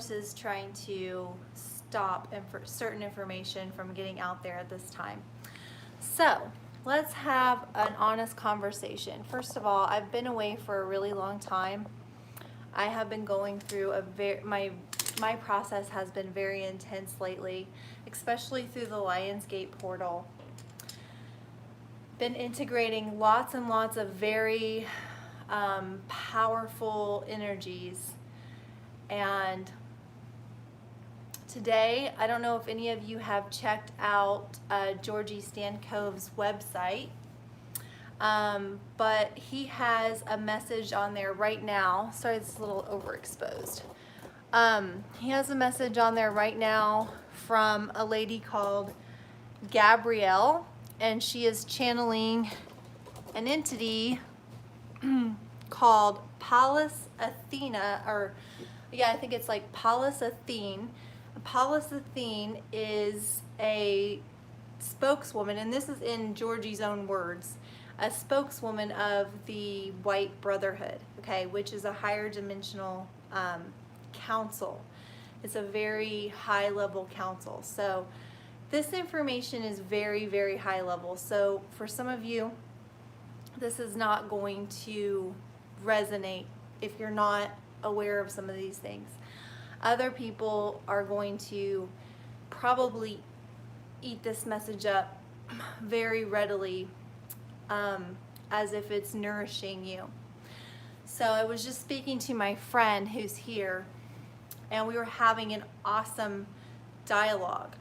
forces trying to stop certain information from getting out there at this time. So let's have an honest conversation. First of all, I've been away for a really long time. I have been going through my process has been very intense lately, especially through the Lionsgate portal. Been integrating lots and lots of very powerful energies. And today, I don't know if any of you have checked out Georgie Stancove's website, but he has a message on there right now. Sorry, it's a little overexposed. He has a message on there right now from a lady called Gabrielle, and she is channeling an entity called Pallas Athena, or yeah, I think it's like Pallas Athene. Pallas Athene is a spokeswoman, and this is in Georgie's own words, a spokeswoman of the White Brotherhood, okay, which is a higher dimensional council. It's a very high level council. So this information is very, very high level. So for some of you, this is not going to resonate if you're not aware of some of these things. Other people are going to probably eat this message up very readily, as if it's nourishing you. So I was just speaking to my friend who's here, and we were having an awesome dialogue.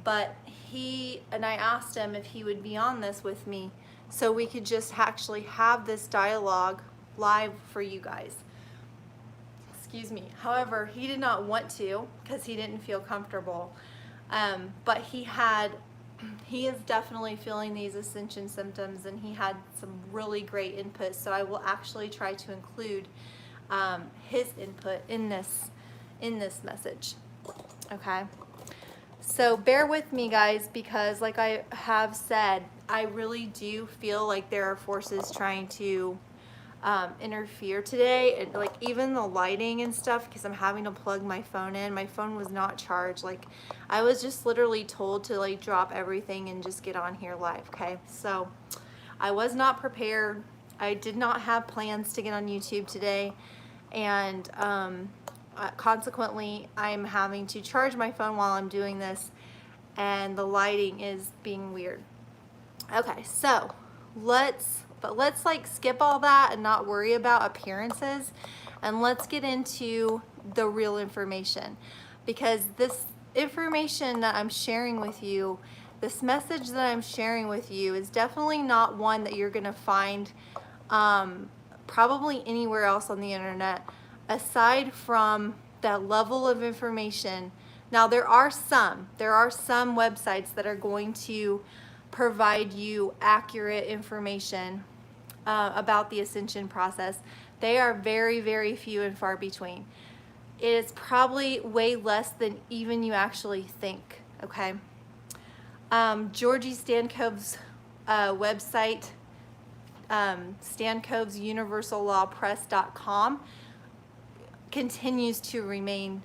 But I asked him if he would be on this with me so we could just actually have this dialogue live for you guys. Excuse me. However, he did not want to because he didn't feel comfortable. But he is definitely feeling these ascension symptoms, and he had some really great input. So I will actually try to include his input in this message. Okay. So bear with me, guys, because like I have said, I really do feel like there are forces trying to interfere today, and like even the lighting and stuff, because I'm having to plug my phone in. My phone was not charged. Like I was just literally told to like drop everything and just get on here live. Okay, so I was not prepared. I did not have plans to get on YouTube today, and consequently I'm having to charge my phone while I'm doing this, and the lighting is being weird. Okay, so let's like skip all that and not worry about appearances, and let's get into the real information, because this information that I'm sharing with you, this message that I'm sharing with you, is definitely not one that you're gonna find probably anywhere else on the internet aside from that level of information. Now there are some websites that are going to provide you accurate information about the ascension process. They are very, very few and far between. It is probably way less than even you actually think, okay? Georgie Stancove's website, Stancove's universallawpress.com, continues to remain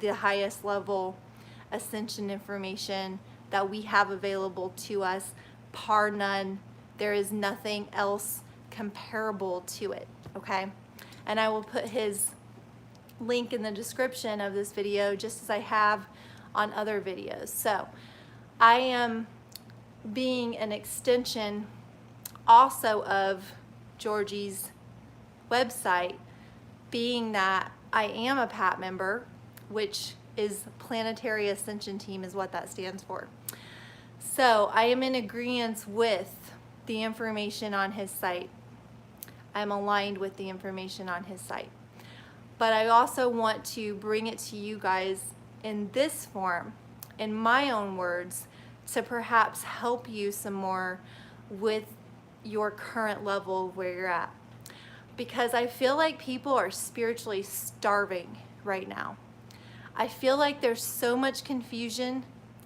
the highest level ascension information that we have available to us, par none. There is nothing else comparable to it, okay? And I will put his link in the description of this video, just as I have on other videos. So I am being an extension also of Georgie's website, being that I am a PAT member, which is Planetary Ascension Team is what that stands for. So I am in agreement with the information on his site. I'm aligned with the information on his site. But I also want to bring it to you guys in this form, in my own words, to perhaps help you some more with your current level where you're at. Because I feel like people are spiritually starving right now. I feel like there's so much confusion,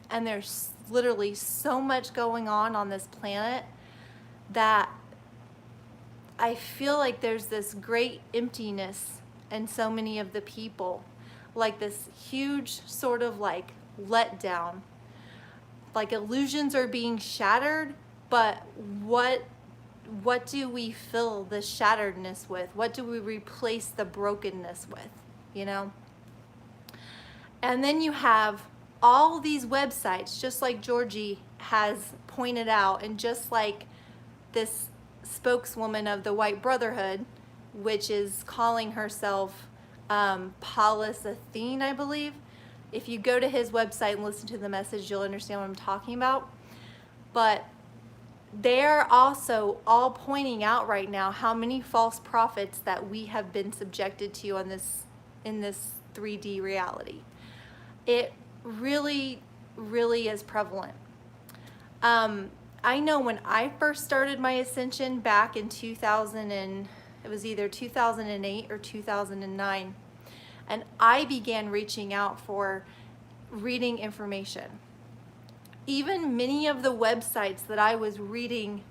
and there's literally so much going on this planet, that I feel like there's this great emptiness in so many of the people. like this huge sort of like letdown. Like illusions are being shattered, but what do we fill the shatteredness with? What do we replace the brokenness with, you know? And then you have all these websites, just like Georgie has pointed out, and just like this spokeswoman of the White Brotherhood, which is calling herself Paulus Athene, I believe. If you go to his website and listen to the message, you'll understand what I'm talking about. But they're also all pointing out right now how many false prophets that we have been subjected to on this in this 3D reality. It really, really is prevalent. I know when I first started my ascension back in 2000 and it was either 2008 or 2009, and I began reaching out for reading information. Even many of the websites that I was reading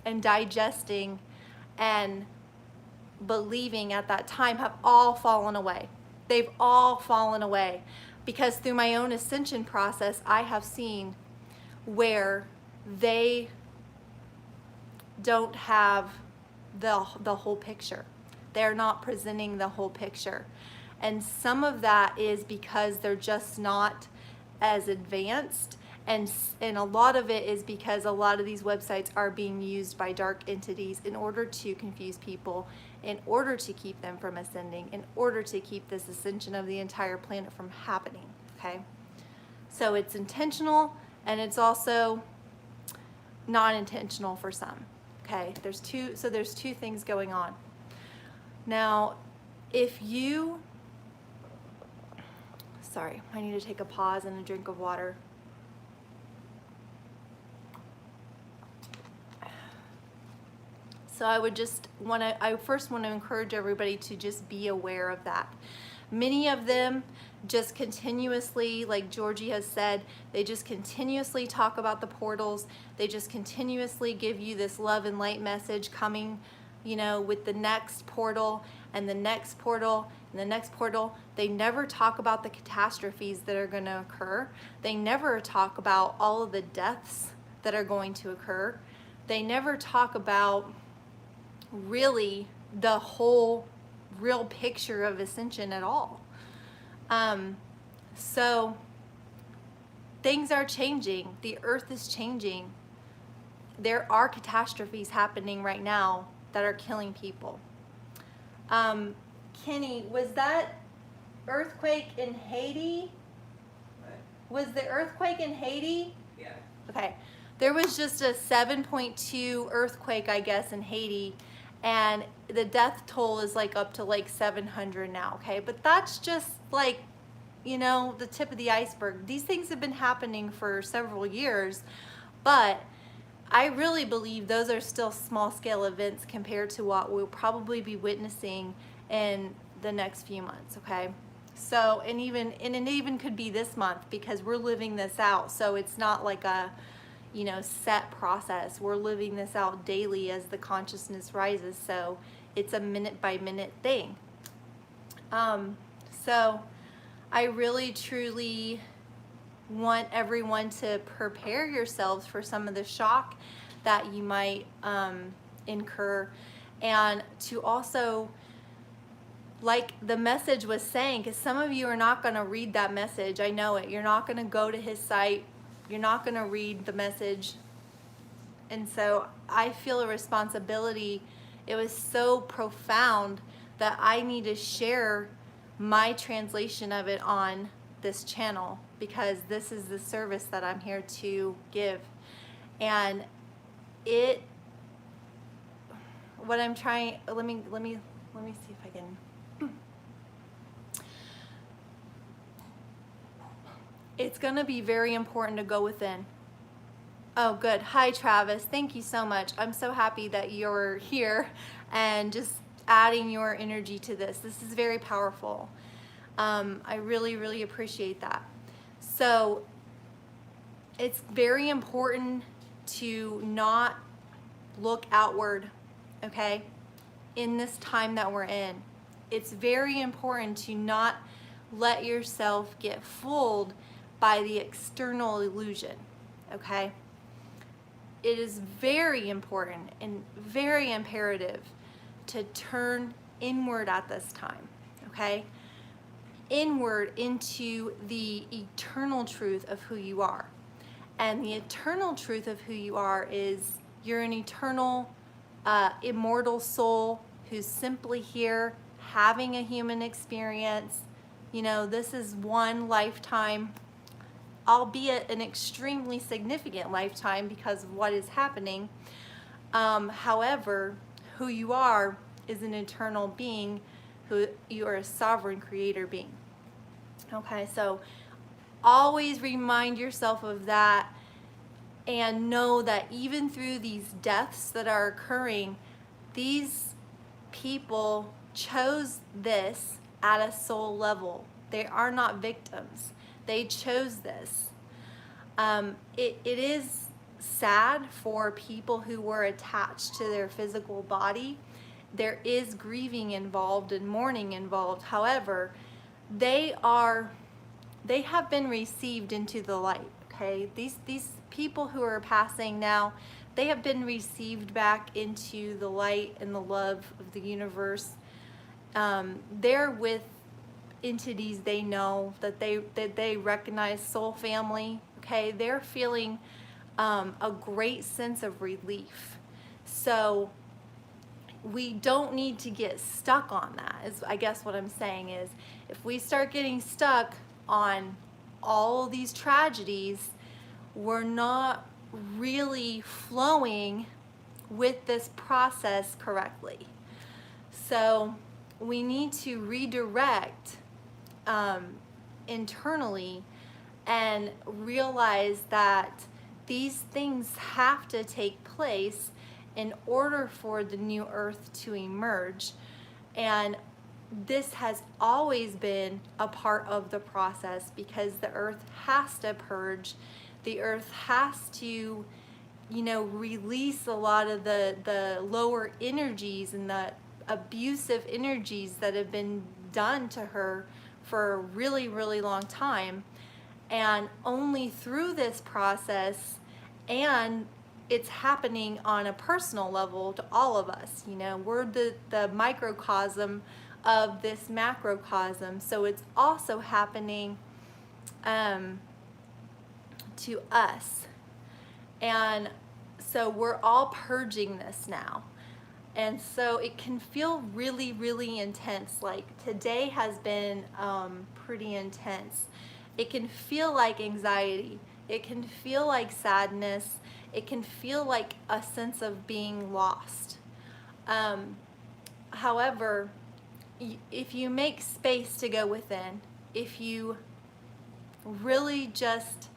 and digesting and believing at that time have all fallen away. They've all fallen away because through my own ascension process, I have seen where they don't have the whole picture. They're not presenting the whole picture. And some of that is because they're just not as advanced, and a lot of it is because a lot of these websites are being used by dark entities in order to confuse people, in order to keep them from ascending, in order to keep this ascension of the entire planet from happening, okay? So it's intentional, and it's also non-intentional for some, okay? There's two things going on. Now, if you, sorry, I need to take a pause and a drink of water. So I first want to encourage everybody to just be aware of that. Many of them just continuously, like Georgie has said, they just continuously talk about the portals. They just continuously give you this love and light message coming, you know, with the next portal and the next portal and the next portal. They never talk about the catastrophes that are going to occur. They never talk about all of the deaths that are going to occur. They never talk about really the whole real picture of ascension at all. So things are changing. The earth is changing. There are catastrophes happening right now that are killing people. Kenny, was that earthquake in Haiti? What? Was the earthquake in Haiti? Yeah. Okay. There was just a 7.2 earthquake, I guess, in Haiti, and the death toll is like up to like 700 now, okay? But that's just like, you know, the tip of the iceberg. These things have been happening for several years, but I really believe those are still small scale events compared to what we'll probably be witnessing in the next few months, okay? So, and it even could be this month because we're living this out. So it's not like a, you know, set process. We're living this out daily as the consciousness rises. So it's a minute by minute thing. So I really truly want everyone to prepare yourselves for some of the shock that you might incur, and to also, like the message was saying, because some of you are not going to read that message. I know it. You're not going to go to his site. You're not going to read the message. And so I feel a responsibility. It was so profound that I need to share my translation of it on this channel, because this is the service that I'm here to give. And what I'm trying, let me see if I can. It's going to be very important to go within. Oh, good. Hi, Travis. Thank you so much. I'm so happy that you're here and just adding your energy to this. This is very powerful. I really, really appreciate that. So it's very important to not look outward, okay, in this time that we're in. It's very important to not let yourself get fooled by the external illusion, okay? It is very important and very imperative to turn inward at this time, okay? Inward into the eternal truth of who you are. And the eternal truth of who you are is you're an eternal, immortal soul who's simply here having a human experience. You know, this is one lifetime, albeit an extremely significant lifetime because of what is happening. However, who you are is an eternal being, who you are a sovereign creator being. Okay, so always remind yourself of that, and know that even through these deaths that are occurring, these people chose this at a soul level. They are not victims. They chose this. It is sad for people who were attached to their physical body. There is grieving involved and mourning involved. However, they have been received into the light. Okay, these people who are passing now, they have been received back into the light and the love of the universe. They're with entities they know, that they recognize, soul family. Okay, they're feeling a great sense of relief. So we don't need to get stuck on that, is I guess what I'm saying is, if we start getting stuck on all these tragedies, we're not really flowing with this process correctly. So we need to redirect internally and realize that these things have to take place in order for the new earth to emerge. And this has always been a part of the process, because the earth has to purge. The earth has to, release a lot of the lower energies and the abusive energies that have been done to her for a really, really long time. And only through this process, and it's happening on a personal level to all of us. We're the microcosm of this macrocosm. So it's also happening to us. And so we're all purging this now. And so it can feel really, really intense. Like today has been pretty intense. It can feel like anxiety. It can feel like sadness. It can feel like a sense of being lost. However, if you make space to go within, if you really just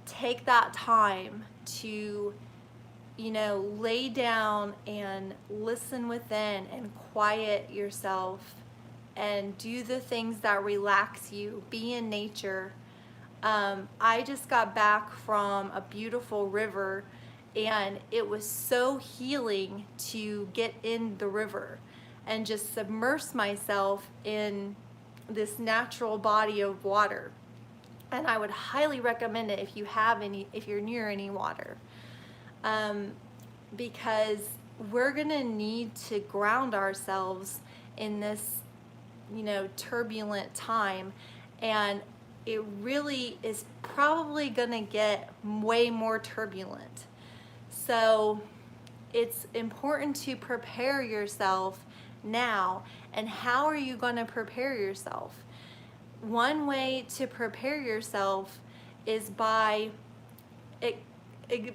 take that time to, lay down and listen within and quiet yourself and do the things that relax you, be in nature. I just got back from a beautiful river, and it was so healing to get in the river and just submerge myself in this natural body of water. And I would highly recommend it if you're near any water, because we're gonna need to ground ourselves in this, turbulent time, and it really is probably gonna get way more turbulent. So it's important to prepare yourself now. And how are you gonna prepare yourself? One way to prepare yourself is by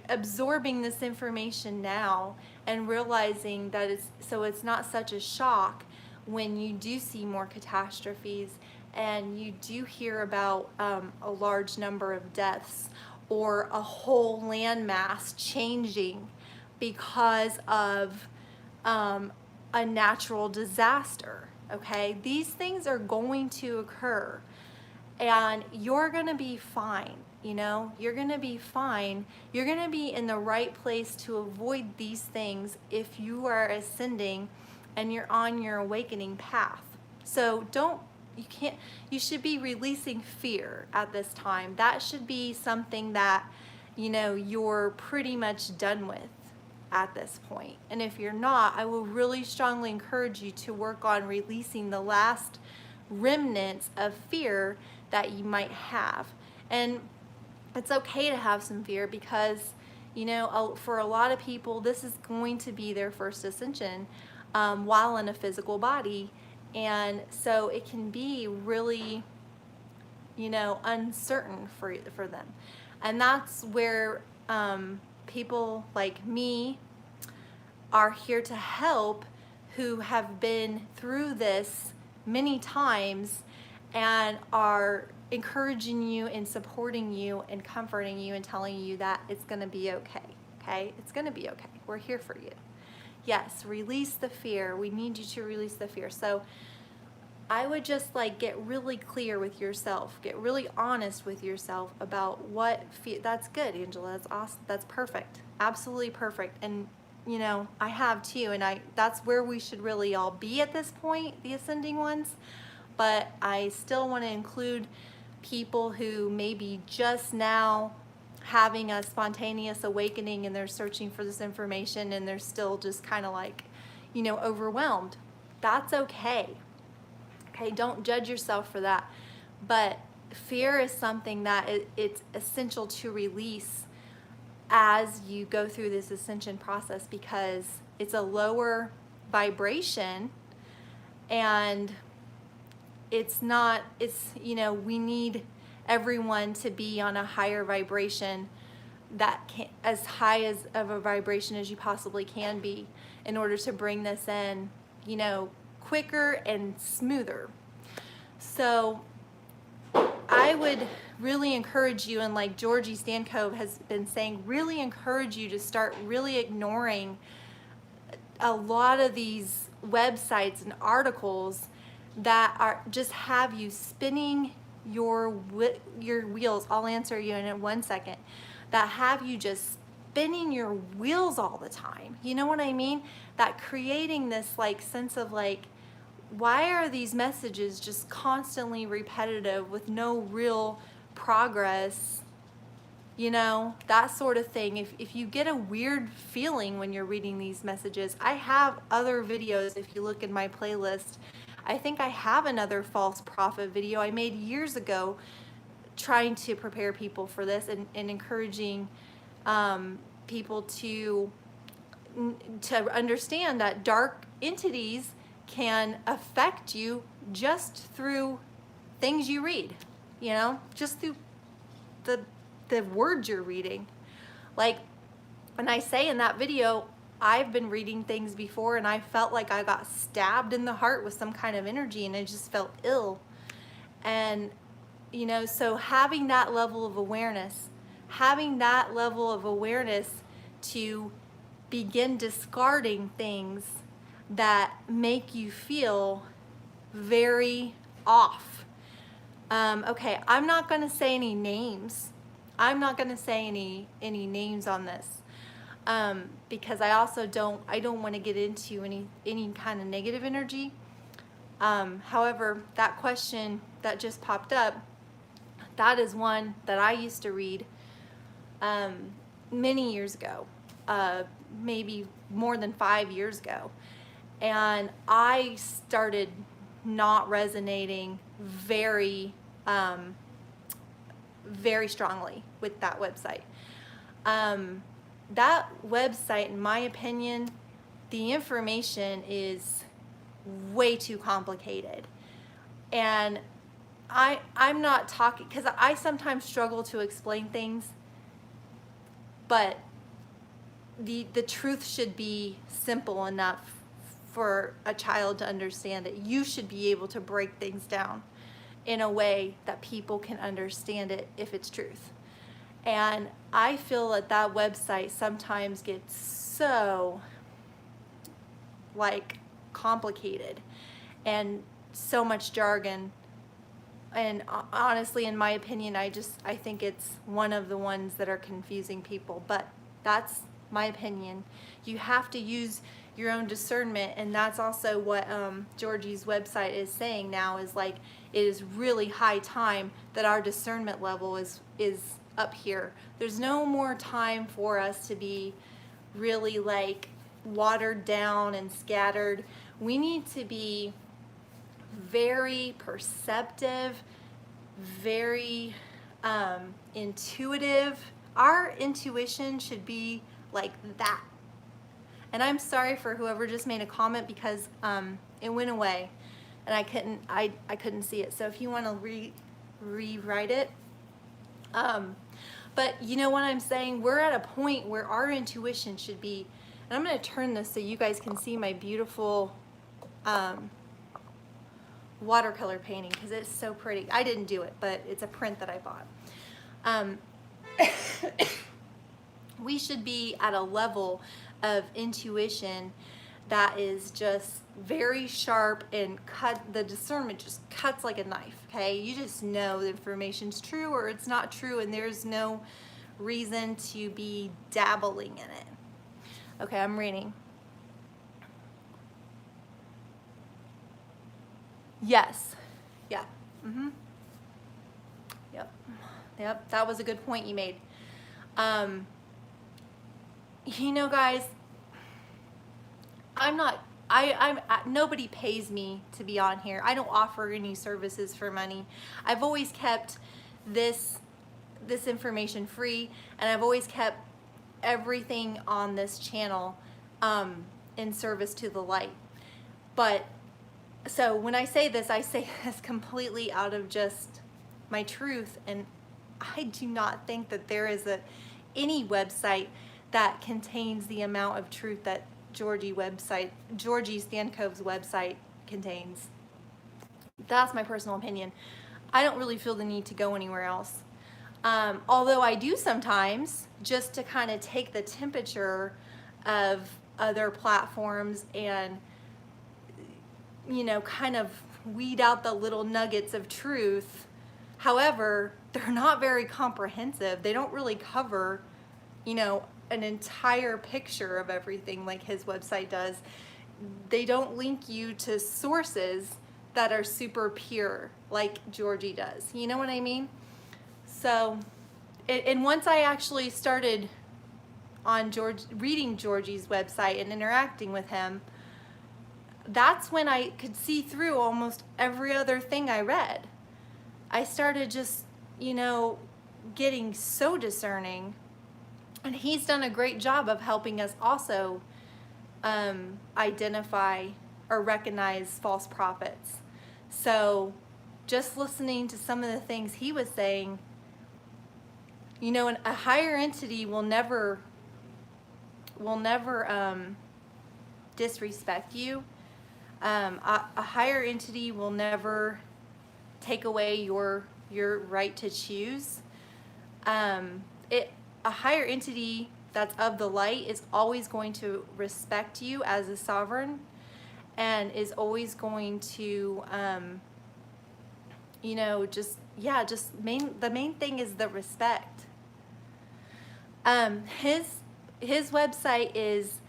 absorbing this information now and realizing that it's not such a shock when you do see more catastrophes and you do hear about a large number of deaths or a whole landmass changing because of a natural disaster. Okay, these things are going to occur, and you're gonna be fine. You're gonna be fine. You're gonna be in the right place to avoid these things if you are ascending and you're on your awakening path. So don't you should be releasing fear at this time. That should be something that, you're pretty much done with at this point. And if you're not, I will really strongly encourage you to work on releasing the last remnants of fear that you might have. And it's okay to have some fear because, for a lot of people, this is going to be their first ascension while in a physical body. And so it can be really, uncertain for them. And that's where people like me are here to help, who have been through this many times and are encouraging you and supporting you and comforting you and telling you that it's going to be okay. Okay? It's going to be okay. We're here for you. Yes, release the fear. We need you to release the fear. So I would just get really clear with yourself. Get really honest with yourself about what fear. That's good, Angela. That's awesome. That's perfect. Absolutely perfect. And I have too, and that's where we should really all be at this point, the ascending ones. But I still want to include people who may be just now having a spontaneous awakening and they're searching for this information and they're still just kind of overwhelmed. That's okay. Okay, don't judge yourself for that. But fear is something that it's essential to release as you go through this ascension process, because it's a lower vibration and we need everyone to be on a higher vibration, that can, as high as of a vibration as you possibly can be, in order to bring this in, quicker and smoother. So I would really encourage you, and like Georgie Stankov has been saying, really encourage you to start really ignoring a lot of these websites and articles that are just have you spinning your wheels. I'll answer you in 1 second. That have you just spinning your wheels all the time. You know what I mean? That creating this sense of why are these messages just constantly repetitive with no real progress? That sort of thing. If you get a weird feeling when you're reading these messages, I have other videos. If you look in my playlist, I think I have another false prophet video I made years ago trying to prepare people for this and encouraging people to understand that dark entities can affect you just through things you read, just through the words you're reading. And I say in that video, I've been reading things before and I felt like I got stabbed in the heart with some kind of energy and I just felt ill. And, so having that level of awareness to begin discarding things that make you feel very off. Okay, I'm not going to say any names. I'm not going to say any names on this because I also don't want to get into any kind of negative energy. However, that question that just popped up, that is one that I used to read many years ago, maybe more than 5 years ago. And I started not resonating very, very strongly with that website. That website, in my opinion, the information is way too complicated. And I'm not talking, because I sometimes struggle to explain things, but the truth should be simple enough for a child to understand it. You should be able to break things down in a way that people can understand it if it's truth. And I feel that website sometimes gets so complicated and so much jargon. And honestly, in my opinion, I think it's one of the ones that are confusing people. But that's my opinion. You have to use your own discernment. And that's also what Georgie's website is saying now, is like it is really high time that our discernment level is up here. There's no more time for us to be really like watered down and scattered. We need to be very perceptive, very intuitive. Our intuition should be like that. And I'm sorry for whoever just made a comment, because it went away and I couldn't see it. So if you want to rewrite it, but you know what I'm saying? We're at a point where our intuition should be, and I'm going to turn this so you guys can see my beautiful watercolor painting, because it's so pretty. I didn't do it, but it's a print that I bought. We should be at a level of intuition that is just very sharp, and the discernment just cuts like a knife, okay? You just know the information's true or it's not true, and there's no reason to be dabbling in it. Okay, I'm reading. Yes. Yeah. Mm-hmm. Yep, that was a good point you made. You know, guys, nobody pays me to be on here. I don't offer any services for money. I've always kept this information free, and I've always kept everything on this channel in service to the light. But so when I say this completely out of just my truth, and I do not think that there is any website that contains the amount of truth that Georgie Stankove's website contains. That's my personal opinion. I don't really feel the need to go anywhere else. Although I do sometimes, just to kind of take the temperature of other platforms and, you know, kind of weed out the little nuggets of truth. However, they're not very comprehensive. They don't really cover, you know, an entire picture of everything like his website does. They don't link you to sources that are super pure like Georgie does. You know what I mean? So, and once I actually started on reading Georgie's website and interacting with him, that's when I could see through almost every other thing I read. I started just, you know, getting so discerning. And he's done a great job of helping us also identify or recognize false prophets. So just listening to some of the things he was saying, you know, a higher entity will never disrespect you. A higher entity will never take away your right to choose. A higher entity that's of the light is always going to respect you as a sovereign, and is always going to, you know, the main thing is the respect. His website is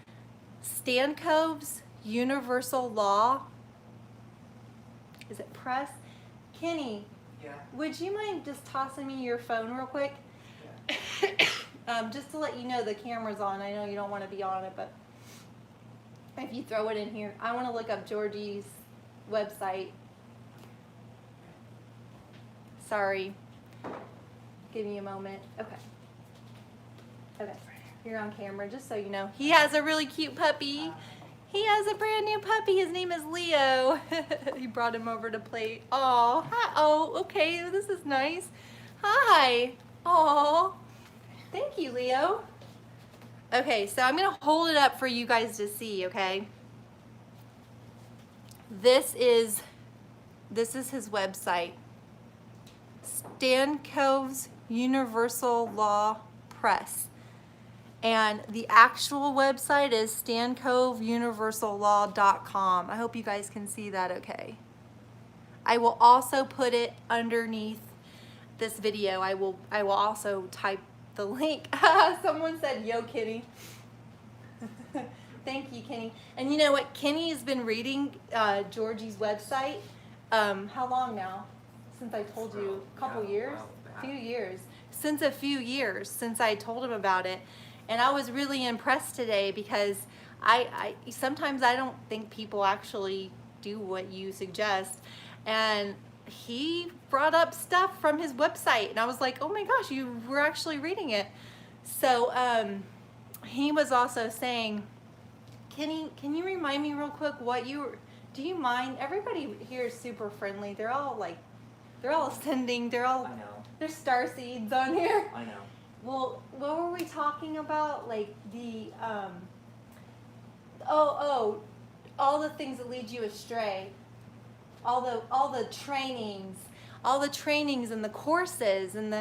Stankove's Universal Law. Is it press? Kenny, Yeah. would you mind just tossing me your phone real quick? Yeah. Just to let you know the camera's on. I know you don't want to be on it, but if you throw it in here, I want to look up Georgie's website. Sorry. Give me a moment. Okay. You're on camera, just so you know. He has a really cute puppy. He has a brand new puppy. His name is Leo. He brought him over to play. Oh, hi. Oh, okay. This is nice. Hi. Oh, thank you, Leo. Okay, so I'm gonna hold it up for you guys to see. Okay. This is his website. Stankove's Universal Law Press. And the actual website is stankoveuniversallaw.com. I hope you guys can see that okay. I will also put it underneath this video. I will also type the link. Someone said, yo, kitty. Thank you, Kenny. And you know what? Kenny has been reading Georgie's website. How long now? Since I told you, a couple years, few years. Since a few years since I told him about it, and I was really impressed today because I sometimes I don't think people actually do what you suggest, and he brought up stuff from his website, and I was like, oh my gosh, you were actually reading it. So he was also saying, Kenny, can you remind me real quick what you were, do you mind? Everybody here is super friendly. They're all ascending. I know. There's star seeds on here. I know. Well, what were we talking about? Like the, all the things that lead you astray. All the trainings and the courses and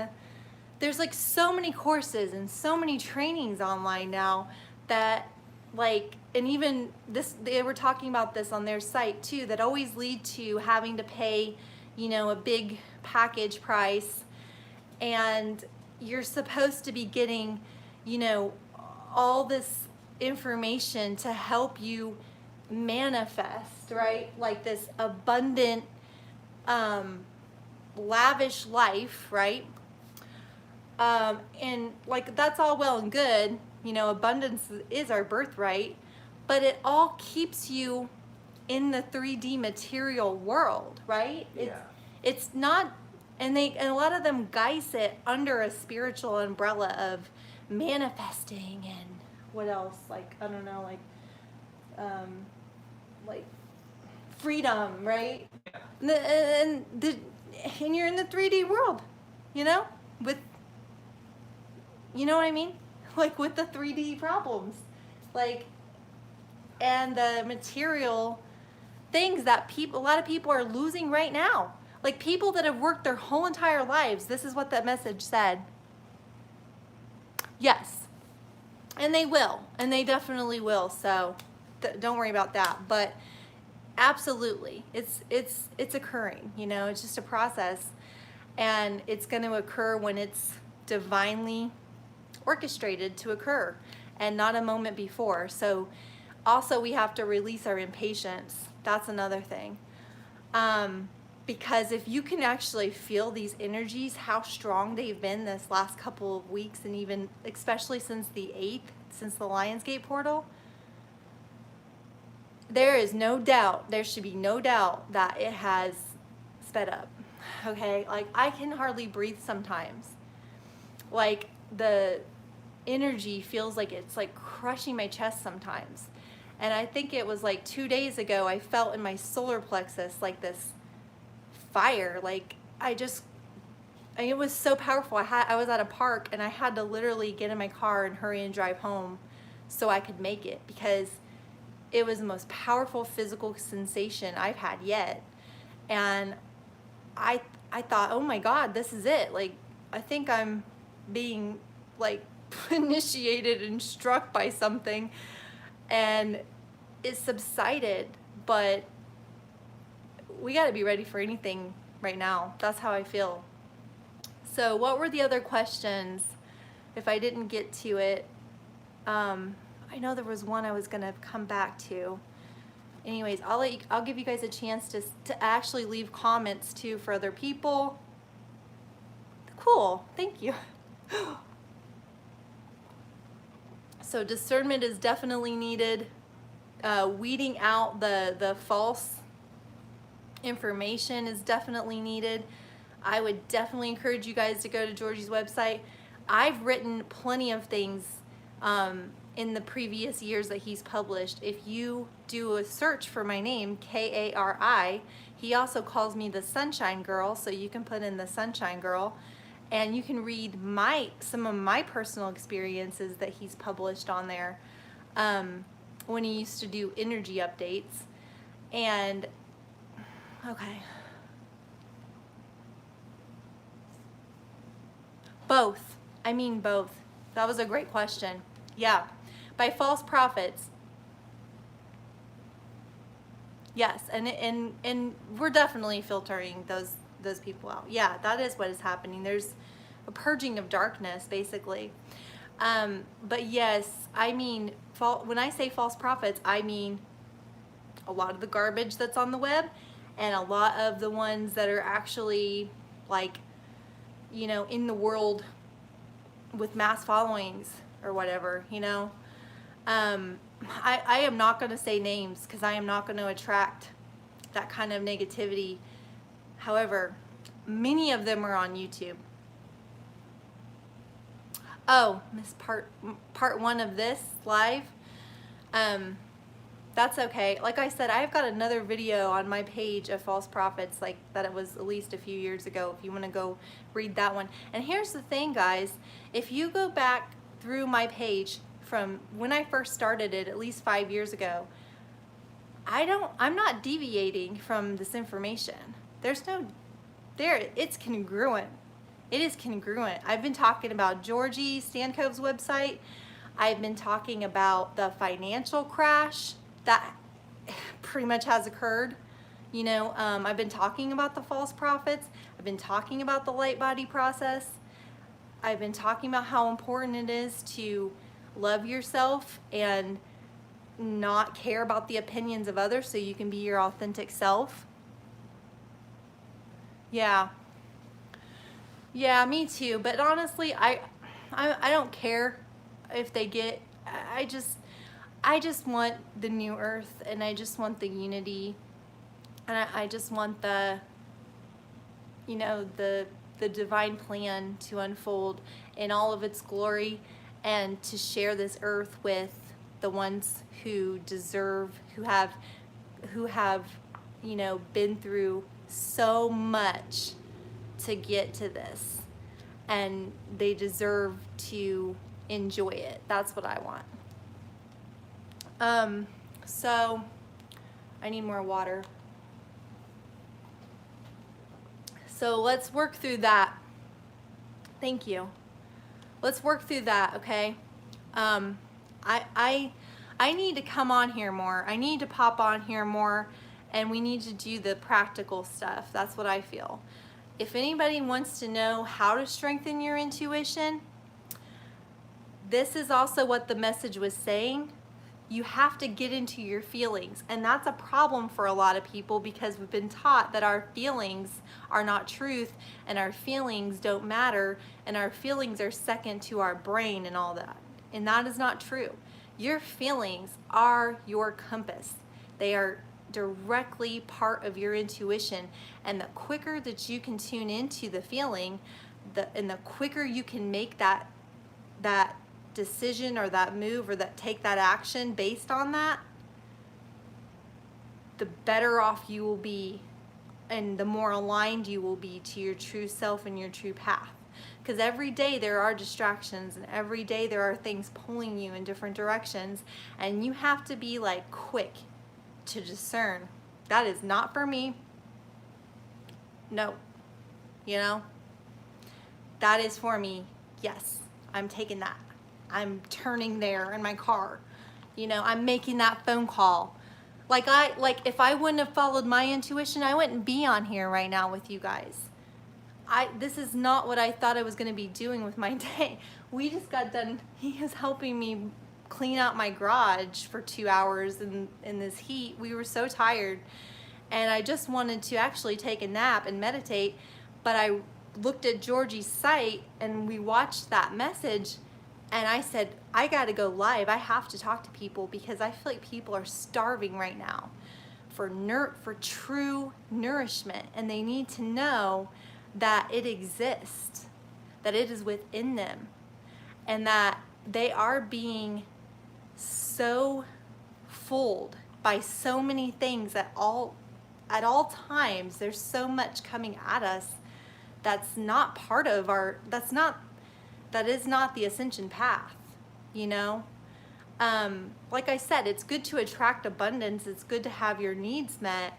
there's like so many courses and so many trainings online now that like, and even this, they were talking about this on their site too, that always lead to having to pay, you know, a big package price, and you're supposed to be getting, you know, all this information to help you manifest, right? Like this abundant, lavish life, right? And like that's all well and good, you know, abundance is our birthright, but it all keeps you in the 3D material world, right? Yeah. It's not, and a lot of them guise it under a spiritual umbrella of manifesting and what else? Like, I don't know, like freedom, right? Yeah. And you're in the 3D world, you know, with, you know what I mean? Like with the 3D problems, like, and the material things that a lot of people are losing right now. Like people that have worked their whole entire lives. This is what that message said. Yes. And they will, and they definitely will. So don't worry about that. But absolutely, it's occurring. You know, it's just a process, and it's going to occur when it's divinely orchestrated to occur, and not a moment before. So, also we have to release our impatience. That's another thing. Because if you can actually feel these energies, how strong they've been this last couple of weeks, and even especially since the 8th, since the Lionsgate portal, there is no doubt, there should be no doubt that it has sped up. Okay, like I can hardly breathe sometimes. Like the energy feels like it's like crushing my chest sometimes. And I think it was like 2 days ago, I felt in my solar plexus like this fire. Like it was so powerful. I was at a park and I had to literally get in my car and hurry and drive home so I could make it, because it was the most powerful physical sensation I've had yet. And I thought, oh my God, this is it. Like, I think I'm being like initiated and struck by something, and it subsided, but we got to be ready for anything right now. That's how I feel. So what were the other questions? If I didn't get to it, I know there was one I was going to come back to. Anyways, I'll give you guys a chance to actually leave comments too for other people. Cool, thank you. So discernment is definitely needed. Weeding out the false information is definitely needed. I would definitely encourage you guys to go to Georgie's website. I've written plenty of things in the previous years that he's published. If you do a search for my name, Kari, he also calls me the Sunshine Girl, so you can put in the Sunshine Girl, and you can read some of my personal experiences that he's published on there when he used to do energy updates. And okay, both. I mean both. That was a great question. Yeah, by false prophets. Yes, and we're definitely filtering those people out. Yeah, that is what is happening. There's a purging of darkness, basically. But yes, I mean, when I say false prophets, I mean a lot of the garbage that's on the web and a lot of the ones that are actually like, you know, in the world with mass followings or whatever, you know. I am not going to say names because I am not going to attract that kind of negativity. However, many of them are on YouTube. Oh, missed part one of this live. That's okay. Like I said, I've got another video on my page of false prophets, like that it was at least a few years ago, if you want to go read that one. And here's the thing, guys. If you go back through my page from when I first started it, at least 5 years ago, I'm not deviating from this information. It's congruent. It is congruent. I've been talking about Georgie Stancove's website. I've been talking about the financial crash that pretty much has occurred. You know, I've been talking about the false prophets. I've been talking about the light body process. I've been talking about how important it is to love yourself and not care about the opinions of others so you can be your authentic self. Yeah, me too. But honestly, I don't care if they get. I just want the new earth, and I just want the unity, and I just want the, you know, the divine plan to unfold in all of its glory, and to share this earth with the ones who deserve, who have, you know, been through so much to get to this, and they deserve to enjoy it. That's what I want. So I need more water. So let's work through that. Thank you. Let's work through that, okay? I need to come on here more. I need to pop on here more, and we need to do the practical stuff. That's what I feel. If anybody wants to know how to strengthen your intuition, this is also what the message was saying. You have to get into your feelings, and that's a problem for a lot of people because we've been taught that our feelings are not truth, and our feelings don't matter, and our feelings are second to our brain and all that. And that is not true. Your feelings are your compass. They are directly part of your intuition, and the quicker that you can tune into the feeling, and the quicker you can make that decision or that move or take that action based on that, the better off you will be, and the more aligned you will be to your true self and your true path. Because every day there are distractions, and every day there are things pulling you in different directions, and you have to be like quick to discern. That is not for me. No. You know? That is for me. Yes, I'm taking that. I'm turning there in my car. You know, I'm making that phone call. Like if I wouldn't have followed my intuition, I wouldn't be on here right now with you guys. This is not what I thought I was going to be doing with my day. We just got done. He is helping me clean out my garage for 2 hours in this heat. We were so tired, and I just wanted to actually take a nap and meditate, but I looked at Georgie's site and we watched that message, and I said, I got to go live. I have to talk to people because I feel like people are starving right now for true nourishment, and they need to know that it exists, that it is within them, and that they are being so fooled by so many things at all times. There's so much coming at us that's not part of that is not the ascension path, you know? Like I said, it's good to attract abundance. It's good to have your needs met.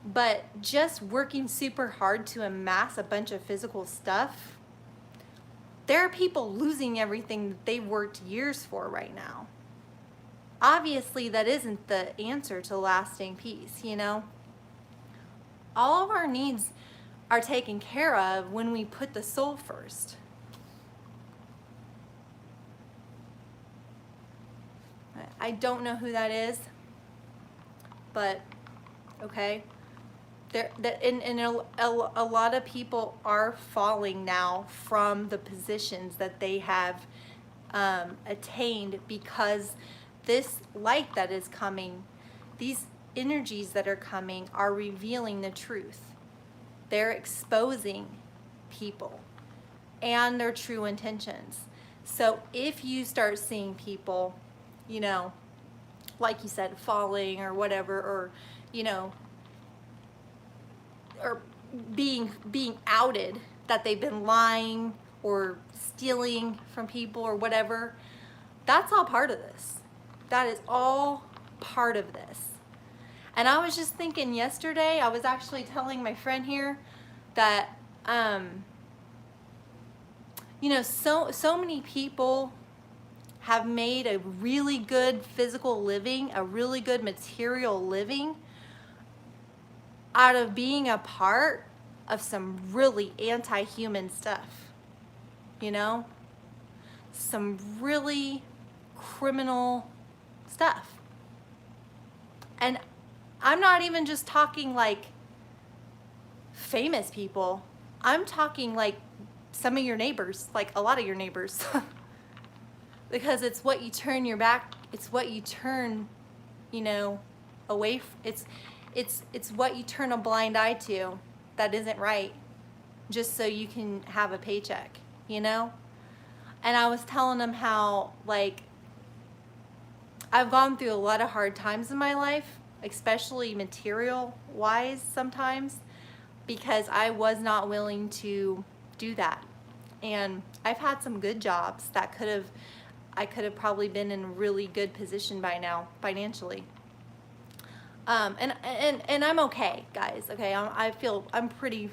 But just working super hard to amass a bunch of physical stuff, there are people losing everything that they've worked years for right now. Obviously, that isn't the answer to lasting peace, you know? All of our needs are taken care of when we put the soul first. I don't know who that is, but okay. A lot of people are falling now from the positions that they have attained, because this light that is coming, these energies that are coming, are revealing the truth. They're exposing people and their true intentions. So if you start seeing people, you know, like you said, falling or whatever, or, you know, or being outed that they've been lying or stealing from people or whatever, that's all part of this. That is all part of this. And I was just thinking yesterday, I was actually telling my friend here that you know, so many people have made a really good physical living, a really good material living, out of being a part of some really anti-human stuff, you know? Some really criminal stuff. And I'm not even just talking like famous people. I'm talking like some of your neighbors, like a lot of your neighbors. Because it's what you turn your back, it's what you turn, you know, away. It's what you turn a blind eye to that isn't right, just so you can have a paycheck, you know? And I was telling them how, like, I've gone through a lot of hard times in my life, especially material-wise sometimes, because I was not willing to do that. And I've had some good jobs that I could have probably been in a really good position by now, financially. And I'm okay, guys. Okay, I feel I'm pretty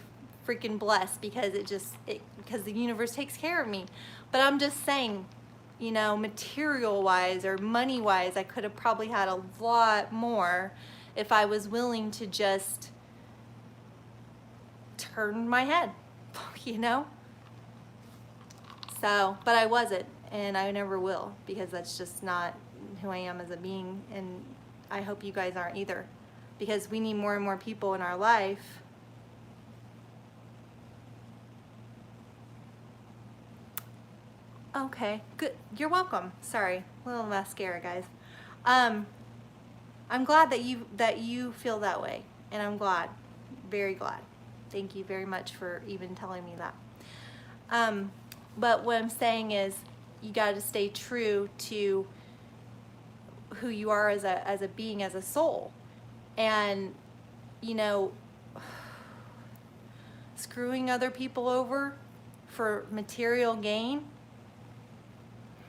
freaking blessed because because the universe takes care of me. But I'm just saying, you know, material-wise or money-wise, I could have probably had a lot more if I was willing to just turn my head, you know? So, but I wasn't, and I never will, because that's just not who I am as a being, and I hope you guys aren't either, because we need more and more people in our life Okay, good. You're welcome. Sorry, a little mascara, guys. I'm glad that you feel that way, and I'm glad, very glad. Thank you very much for even telling me that. But what I'm saying is, you got to stay true to who you are as a being, as a soul, and you know, screwing other people over for material gain.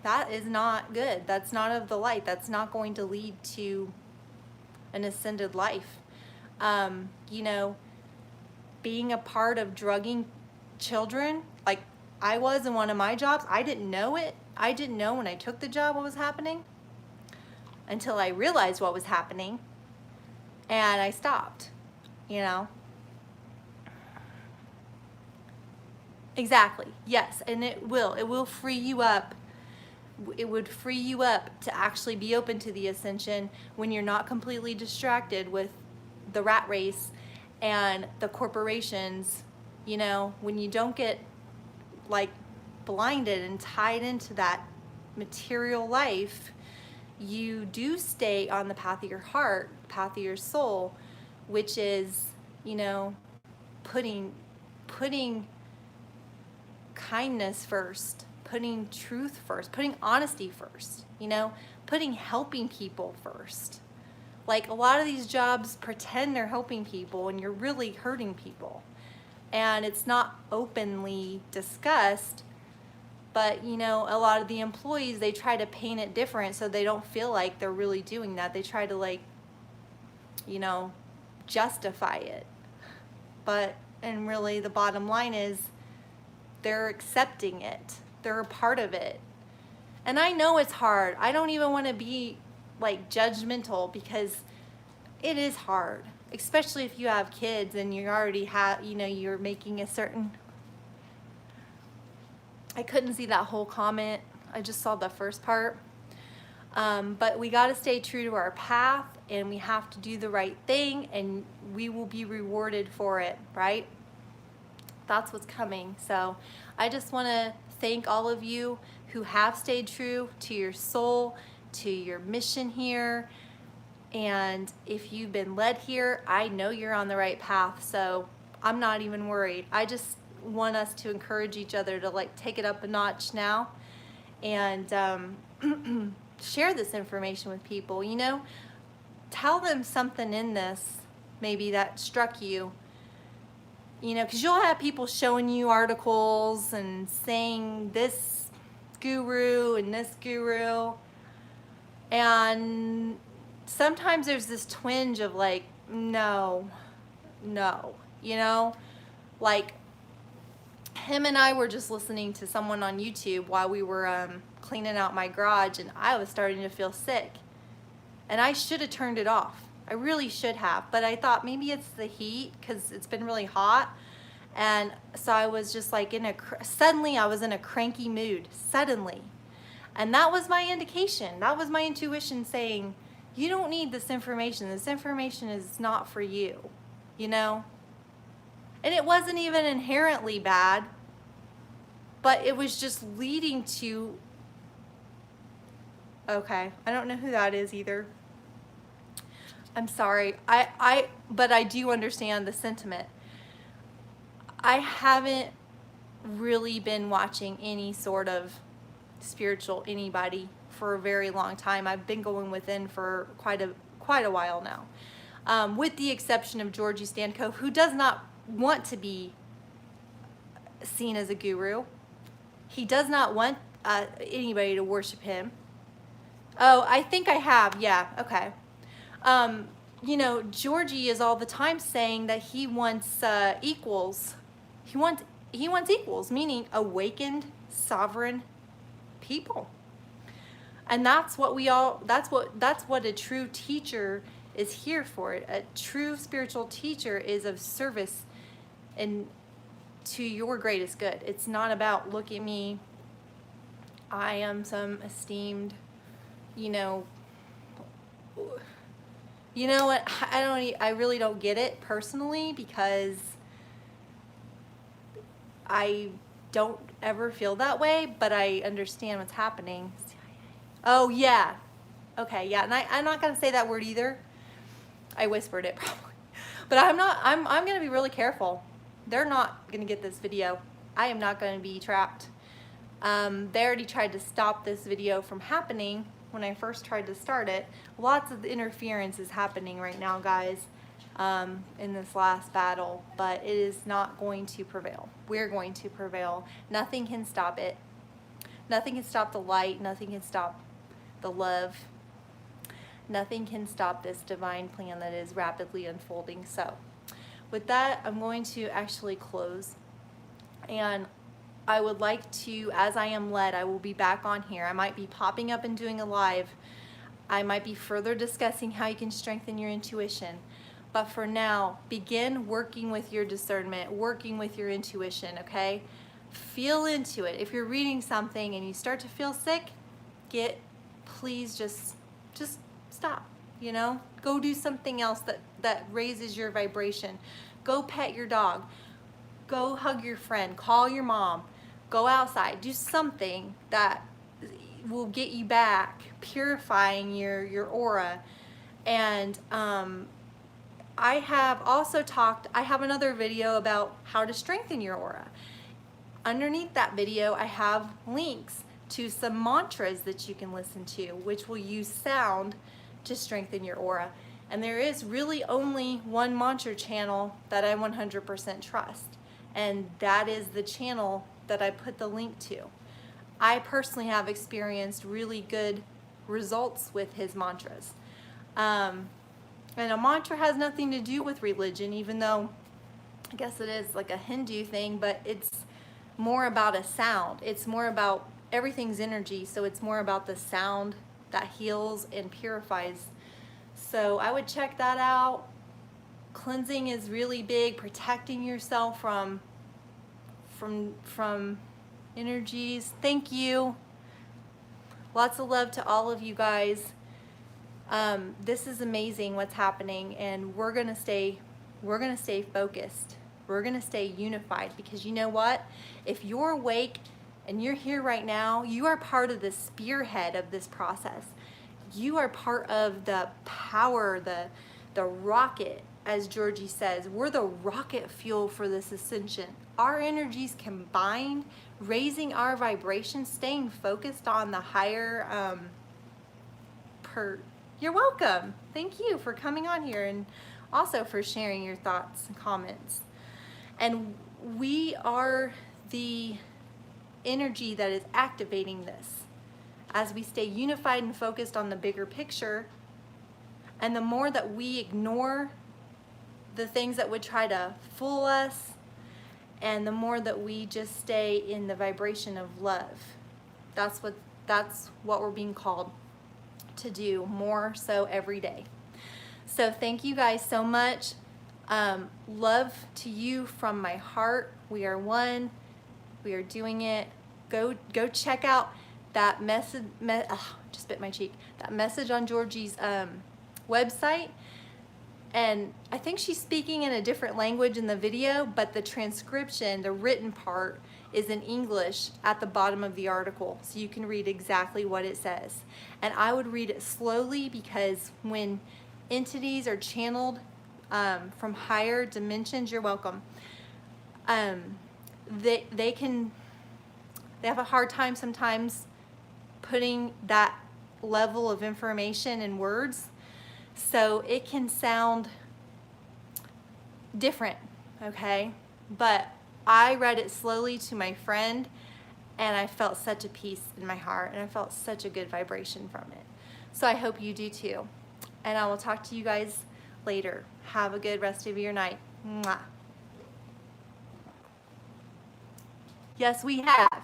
That is not good. That's not of the light. That's not going to lead to an ascended life. You know, being a part of drugging children, like I was in one of my jobs, I didn't know it. I didn't know when I took the job what was happening until I realized what was happening, and I stopped, you know. Exactly. Yes, and it will free you up. It would free you up to actually be open to the ascension when you're not completely distracted with the rat race and the corporations, you know, when you don't get like blinded and tied into that material life, you do stay on the path of your heart, path of your soul, which is, you know, putting kindness first, putting truth first, putting honesty first, you know, putting helping people first. Like a lot of these jobs pretend they're helping people and you're really hurting people. And it's not openly discussed, but you know, a lot of the employees, they try to paint it different so they don't feel like they're really doing that. They try to, like, you know, justify it. But, and really the bottom line is they're accepting it. They're a part of it. And I know it's hard. I don't even want to be like judgmental, because it is hard, especially if you have kids and you already have, you know, you're making a certain, I couldn't see that whole comment. I just saw the first part. But we got to stay true to our path, and we have to do the right thing, and we will be rewarded for it, right? That's what's coming. So I just want to thank all of you who have stayed true to your soul, to your mission here. And if you've been led here, I know you're on the right path. So I'm not even worried. I just want us to encourage each other to like take it up a notch now, and share this information with people. You know, tell them something in this maybe that struck you. You know, because you'll have people showing you articles and saying this guru and this guru. And sometimes there's this twinge of like, no, you know? Like, him and I were just listening to someone on YouTube while we were cleaning out my garage, and I was starting to feel sick. And I should have turned it off. I really should have, but I thought maybe it's the heat because it's been really hot. And so I was just like suddenly I was in a cranky mood, suddenly. And that was my indication. That was my intuition saying, you don't need this information. This information is not for you, you know? And it wasn't even inherently bad, but it was just leading to, okay, I don't know who that is either. I'm sorry. But I do understand the sentiment. I haven't really been watching any sort of spiritual anybody for a very long time. I've been going within for quite a while now, with the exception of Georgie Stanko, who does not want to be seen as a guru. He does not want anybody to worship him. Oh, I think I have. Yeah. Okay. You know, Georgie is all the time saying that he wants equals. He wants equals, meaning awakened, sovereign people. And that's what that's what a true teacher is here for. A true spiritual teacher is of service and to your greatest good. It's not about, look at me, I am some esteemed, you know what, I really don't get it personally, because I don't ever feel that way, but I understand what's happening. Oh yeah. Okay, yeah. And I'm not going to say that word either. I whispered it probably. But I'm going to be really careful. They're not going to get this video. I am not going to be trapped. They already tried to stop this video from happening when I first tried to start it. Lots of interference is happening right now, guys, in this last battle, but it is not going to prevail. We're going to prevail. Nothing can stop it. Nothing can stop the light. Nothing can stop the love. Nothing can stop this divine plan that is rapidly unfolding. So with that, I'm going to actually close, and I would like to, as I am led, I will be back on here. I might be popping up and doing a live. I might be further discussing how you can strengthen your intuition. But for now, begin working with your discernment, working with your intuition, okay? Feel into it. If you're reading something and you start to feel sick, please just stop, you know? Go do something else that raises your vibration. Go pet your dog. Go hug your friend. Call your mom. Go outside. Do something that will get you back, purifying your aura. And I have also I have another video about how to strengthen your aura. Underneath that video, I have links to some mantras that you can listen to, which will use sound to strengthen your aura. And there is really only one mantra channel that I 100% trust, and that is the channel that I put the link to. I personally have experienced really good results with his mantras. And a mantra has nothing to do with religion, even though I guess it is like a Hindu thing, but it's more about a sound. It's more about, everything's energy, so it's more about the sound that heals and purifies. So I would check that out. Cleansing is really big, protecting yourself from energies. Thank you. Lots of love to all of you guys. This is amazing what's happening, and we're gonna stay focused. We're gonna stay unified, because you know what? If you're awake and you're here right now, you are part of the spearhead of this process. You are part of the power, the rocket, as Georgie says. We're the rocket fuel for this ascension. Our energies combined, raising our vibration, staying focused on the higher You're welcome. Thank you for coming on here, and also for sharing your thoughts and comments. And we are the energy that is activating this as we stay unified and focused on the bigger picture. And the more that we ignore the things that would try to fool us, and the more that we just stay in the vibration of love, that's what we're being called to do more so every day. So thank you guys so much. Love to you from my heart. We are one. We are doing it. Go check out that message. Just bit my cheek. That message on Georgie's website. And I think she's speaking in a different language in the video, but the transcription, the written part, is in English at the bottom of the article, so you can read exactly what it says. And I would read it slowly, because when entities are channeled from higher dimensions, you're welcome, they have a hard time sometimes putting that level of information in words, so it can sound different, okay? But I read it slowly to my friend, and I felt such a peace in my heart, and I felt such a good vibration from it. So I hope you do too. And I will talk to you guys later. Have a good rest of your night. Mwah. Yes, we have.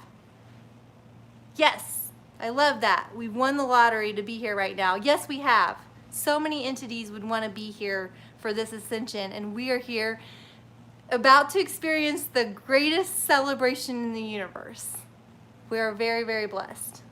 Yes, I love that. We've won the lottery to be here right now. Yes, we have. So many entities would want to be here for this ascension, and we are here about to experience the greatest celebration in the universe. We are very, very blessed.